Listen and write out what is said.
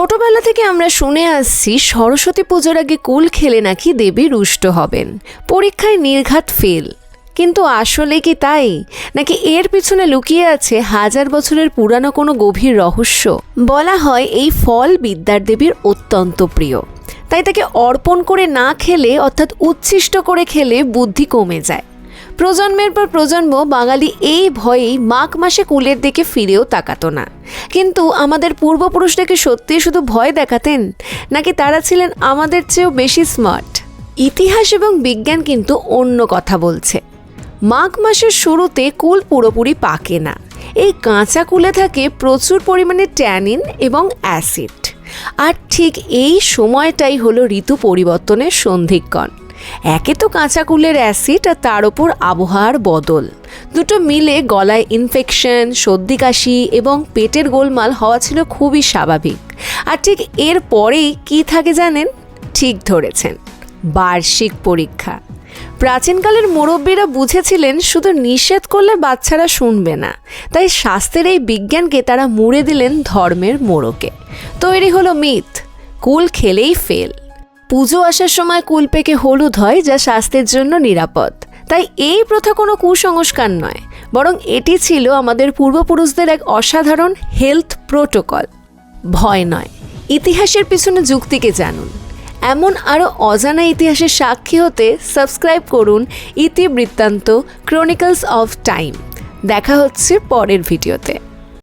ছোটবেলা থেকে আমরা শুনে আসছি সরস্বতী পুজোর আগে কুল খেলে নাকি দেবী রুষ্ট হবেন, পরীক্ষায় নির্ঘাত ফেল। কিন্তু আসলে কি তাই, নাকি এর পিছনে লুকিয়ে আছে হাজার বছরের পুরানো কোনো গভীর রহস্য? বলা হয় এই ফল বিদ্যার দেবীর অত্যন্ত প্রিয়, তাই তাকে অর্পণ করে না খেলে অর্থাৎ উচ্ছিষ্ট করে খেলে বুদ্ধি কমে যায়। প্রজন্মের পর প্রজন্ম বাঙালি এই ভয়েই মাঘ মাসে কুলের দিকে ফিরেও তাকাতো না। কিন্তু আমাদের পূর্বপুরুষটাকে সত্যি শুধু ভয় দেখাতেন, নাকি তারা ছিলেন আমাদের চেয়েও বেশি স্মার্ট? ইতিহাস এবং বিজ্ঞান কিন্তু অন্য কথা বলছে। মাঘ মাসের শুরুতে কুল পুরোপুরি পাকে না। এই কাঁচা কুলে থাকে প্রচুর পরিমাণে ট্যানিন এবং অ্যাসিড। আর ঠিক এই সময়টাই হলো ঋতু পরিবর্তনের সন্ধিক্ষণ। একে তো কাঁচা কুলের অ্যাসিড আর তার ওপর আবহাওয়ার বদল, দুটো মিলে গলায় ইনফেকশন, সর্দি কাশি এবং পেটের গোলমাল হওয়া ছিল খুবই স্বাভাবিক। আর ঠিক এর পরেই কী থাকে জানেন? ঠিক ধরেছেন, বার্ষিক পরীক্ষা। প্রাচীনকালের মুরব্বীরা বুঝেছিলেন শুধু নিষেধ করলে বাচ্চারা শুনবে না, তাই স্বাস্থ্যের এই বিজ্ঞানকে তারা মুড়ে দিলেন ধর্মের মোড়কে। তৈরি হলো মিথ, কুল খেলেই ফেল। পুজো আসার সময় কুল পেকে হলুদ হয়, যা স্বাস্থ্যের জন্য নিরাপদ। তাই এই প্রথা কোনো কুসংস্কার নয়, বরং এটি ছিল আমাদের পূর্বপুরুষদের এক অসাধারণ হেলথ প্রোটোকল। ভয় নয়, ইতিহাসের পিছনে যুক্তিকে জানুন। এমন আরও অজানা ইতিহাসের সাক্ষী হতে সাবস্ক্রাইব করুন ইতিবৃত্তান্ত ক্রনিকলস অফ টাইম। দেখা হচ্ছে পরের ভিডিওতে।